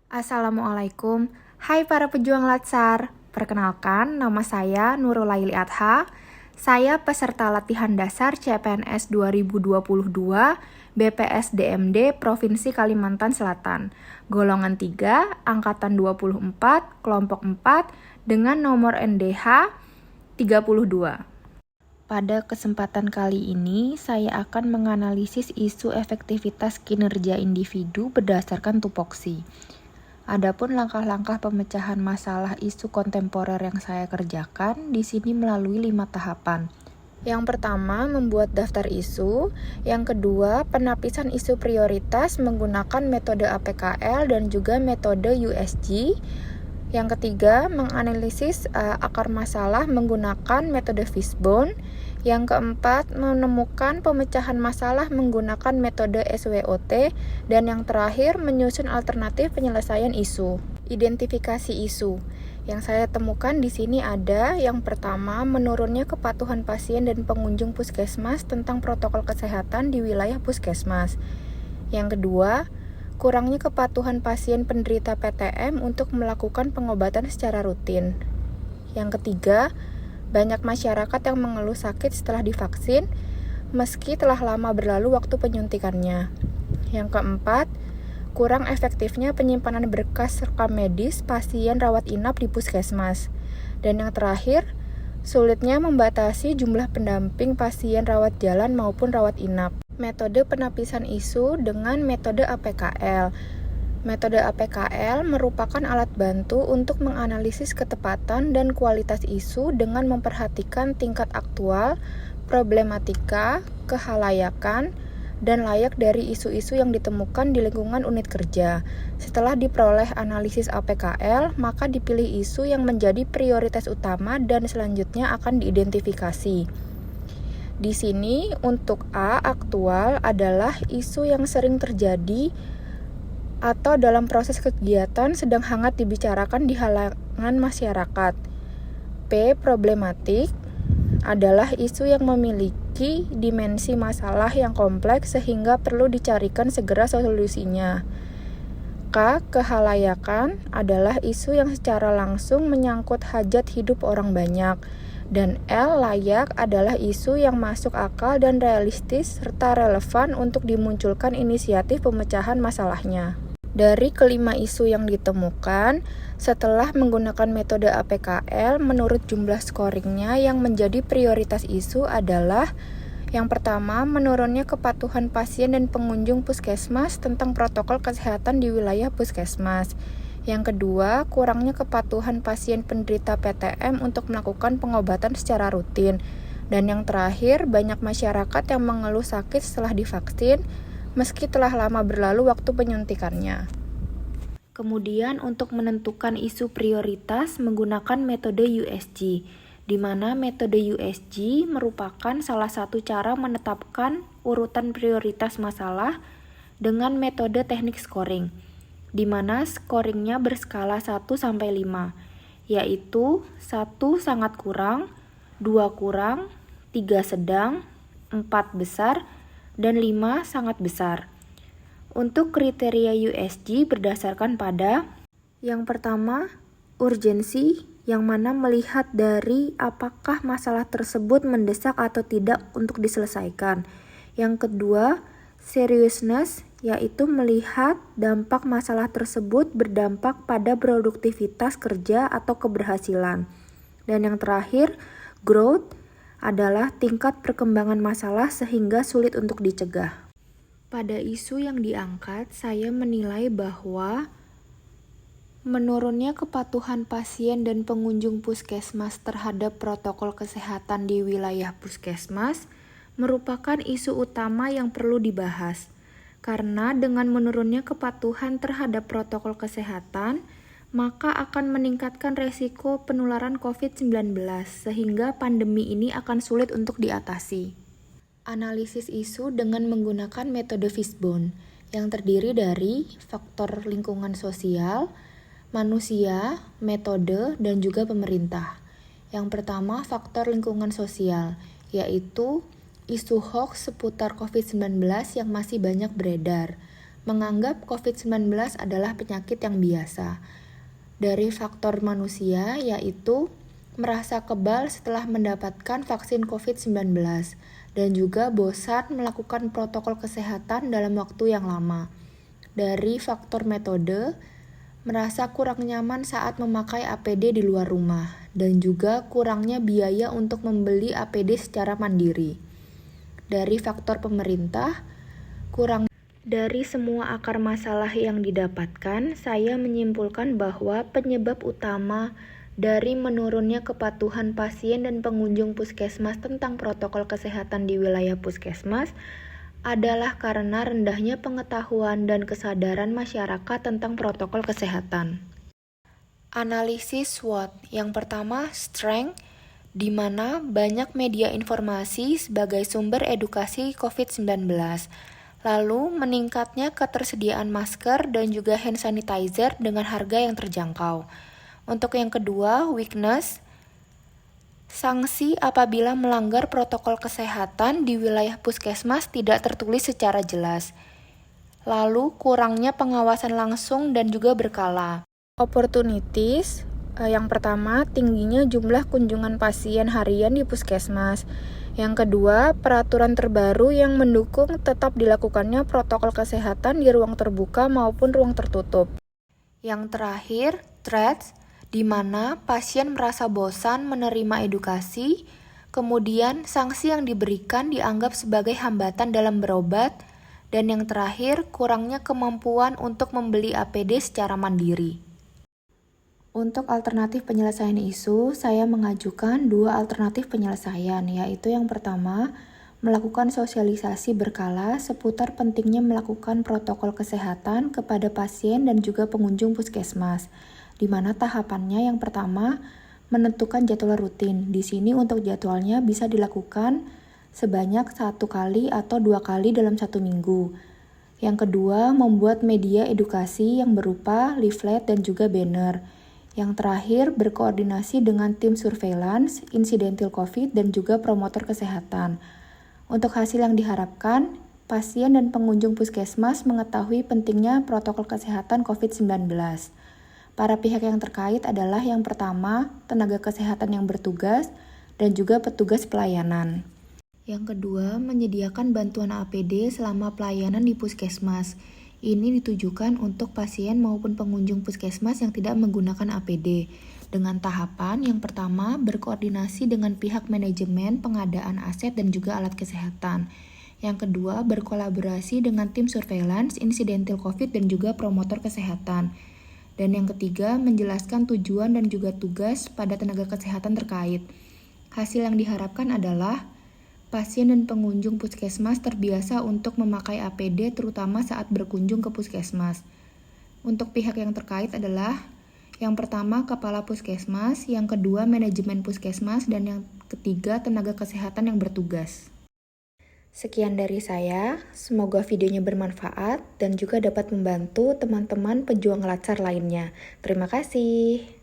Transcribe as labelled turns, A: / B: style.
A: Assalamualaikum, hai para pejuang Latsar. Perkenalkan, nama saya Nurul Laili Adha. Saya peserta latihan dasar CPNS 2022 BPS DMD Provinsi Kalimantan Selatan, golongan 3, angkatan 24, kelompok 4, dengan nomor NDH 32. Pada kesempatan kali ini, saya akan menganalisis isu efektivitas kinerja individu berdasarkan tupoksi. Adapun langkah-langkah pemecahan masalah isu kontemporer yang saya kerjakan di sini melalui 5 tahapan. Yang pertama, membuat daftar isu. Yang kedua, penapisan isu prioritas menggunakan metode APKL dan juga metode USG. Yang ketiga, menganalisis akar masalah menggunakan metode Fishbone. Yang keempat, menemukan pemecahan masalah menggunakan metode SWOT. Dan yang terakhir, menyusun alternatif penyelesaian isu. Identifikasi isu. Yang saya temukan di sini ada yang pertama, menurunnya kepatuhan pasien dan pengunjung puskesmas tentang protokol kesehatan di wilayah puskesmas. Yang kedua, kurangnya kepatuhan pasien penderita PTM untuk melakukan pengobatan secara rutin. Yang ketiga, banyak masyarakat yang mengeluh sakit setelah divaksin, meski telah lama berlalu waktu penyuntikannya. Yang keempat, kurang efektifnya penyimpanan berkas rekam medis pasien rawat inap di puskesmas. Dan yang terakhir, sulitnya membatasi jumlah pendamping pasien rawat jalan maupun rawat inap. Metode penapisan isu dengan metode APKL. Metode APKL merupakan alat bantu untuk menganalisis ketepatan dan kualitas isu dengan memperhatikan tingkat aktual, problematika, kehalayakan, dan layak dari isu-isu yang ditemukan di lingkungan unit kerja. Setelah diperoleh analisis APKL, maka dipilih isu yang menjadi prioritas utama dan selanjutnya akan diidentifikasi. Di sini untuk A, aktual adalah isu yang sering terjadi atau dalam proses kegiatan sedang hangat dibicarakan di kalangan masyarakat. P, problematik adalah isu yang memiliki dimensi masalah yang kompleks sehingga perlu dicarikan segera solusinya. K, kehalayakan adalah isu yang secara langsung menyangkut hajat hidup orang banyak. Dan L, layak adalah isu yang masuk akal dan realistis serta relevan untuk dimunculkan inisiatif pemecahan masalahnya. Dari kelima isu yang ditemukan, setelah menggunakan metode APKL, menurut jumlah scoringnya yang menjadi prioritas isu adalah yang pertama, menurunnya kepatuhan pasien dan pengunjung puskesmas tentang protokol kesehatan di wilayah puskesmas. Yang kedua, kurangnya kepatuhan pasien penderita PTM untuk melakukan pengobatan secara rutin. Dan yang terakhir, banyak masyarakat yang mengeluh sakit setelah divaksin, meski telah lama berlalu waktu penyuntikannya. Kemudian untuk menentukan isu prioritas menggunakan metode USG, di mana metode USG merupakan salah satu cara menetapkan urutan prioritas masalah dengan metode teknik scoring, di mana scoringnya berskala 1-5, yaitu 1 sangat kurang, 2 kurang, 3 sedang, 4 besar, dan 5 sangat besar. Untuk kriteria USG berdasarkan pada yang pertama, urgensi, yang mana melihat dari apakah masalah tersebut mendesak atau tidak untuk diselesaikan. Yang kedua, seriousness, yaitu melihat dampak masalah tersebut berdampak pada produktivitas kerja atau keberhasilan. Dan yang terakhir, growth, adalah tingkat perkembangan masalah sehingga sulit untuk dicegah. Pada isu yang diangkat, saya menilai bahwa menurunnya kepatuhan pasien dan pengunjung puskesmas terhadap protokol kesehatan di wilayah puskesmas merupakan isu utama yang perlu dibahas. Karena dengan menurunnya kepatuhan terhadap protokol kesehatan, maka akan meningkatkan resiko penularan COVID-19 sehingga pandemi ini akan sulit untuk diatasi. Analisis isu dengan menggunakan metode Fishbone yang terdiri dari faktor lingkungan sosial, manusia, metode, dan juga pemerintah. Yang pertama, faktor lingkungan sosial, yaitu isu hoax seputar COVID-19 yang masih banyak beredar. menganggap COVID-19 adalah penyakit yang biasa. Dari faktor manusia, yaitu merasa kebal setelah mendapatkan vaksin COVID-19 dan juga bosan melakukan protokol kesehatan dalam waktu yang lama. Dari faktor metode, merasa kurang nyaman saat memakai APD di luar rumah dan juga kurangnya biaya untuk membeli APD secara mandiri. Dari faktor pemerintah, kurang. Dari semua akar masalah yang didapatkan, saya menyimpulkan bahwa penyebab utama dari menurunnya kepatuhan pasien dan pengunjung puskesmas tentang protokol kesehatan di wilayah puskesmas adalah karena rendahnya pengetahuan dan kesadaran masyarakat tentang protokol kesehatan. Analisis SWOT. Yang pertama, strength, di mana banyak media informasi sebagai sumber edukasi COVID-19. Lalu, meningkatnya ketersediaan masker dan juga hand sanitizer dengan harga yang terjangkau. Untuk yang kedua, weakness, sanksi apabila melanggar protokol kesehatan di wilayah puskesmas tidak tertulis secara jelas. Lalu, kurangnya pengawasan langsung dan juga berkala. Opportunities, yang pertama, tingginya jumlah kunjungan pasien harian di puskesmas. Yang kedua, peraturan terbaru yang mendukung tetap dilakukannya protokol kesehatan di ruang terbuka maupun ruang tertutup. Yang terakhir, threats, di mana pasien merasa bosan menerima edukasi, kemudian sanksi yang diberikan dianggap sebagai hambatan dalam berobat, dan yang terakhir, kurangnya kemampuan untuk membeli APD secara mandiri. Untuk alternatif penyelesaian isu, saya mengajukan 2 alternatif penyelesaian, yaitu yang pertama, melakukan sosialisasi berkala seputar pentingnya melakukan protokol kesehatan kepada pasien dan juga pengunjung puskesmas, di mana tahapannya yang pertama, menentukan jadwal rutin. Di sini untuk jadwalnya bisa dilakukan sebanyak 1 kali atau 2 kali dalam 1 minggu. Yang kedua, membuat media edukasi yang berupa leaflet dan juga banner. Yang terakhir, berkoordinasi dengan tim surveillance, insidental COVID, dan juga promotor kesehatan. Untuk hasil yang diharapkan, pasien dan pengunjung puskesmas mengetahui pentingnya protokol kesehatan COVID-19. Para pihak yang terkait adalah yang pertama, tenaga kesehatan yang bertugas, dan juga petugas pelayanan. Yang kedua, menyediakan bantuan APD selama pelayanan di puskesmas. Ini ditujukan untuk pasien maupun pengunjung puskesmas yang tidak menggunakan APD. Dengan tahapan yang pertama, berkoordinasi dengan pihak manajemen pengadaan aset dan juga alat kesehatan. Yang kedua, berkolaborasi dengan tim surveillance, insidental COVID, dan juga promotor kesehatan. Dan yang ketiga, menjelaskan tujuan dan juga tugas pada tenaga kesehatan terkait. Hasil yang diharapkan adalah pasien dan pengunjung puskesmas terbiasa untuk memakai APD terutama saat berkunjung ke puskesmas. Untuk pihak yang terkait adalah yang pertama kepala puskesmas, yang kedua manajemen puskesmas, dan yang ketiga tenaga kesehatan yang bertugas. Sekian dari saya, semoga videonya bermanfaat dan juga dapat membantu teman-teman pejuang latsar lainnya. Terima kasih.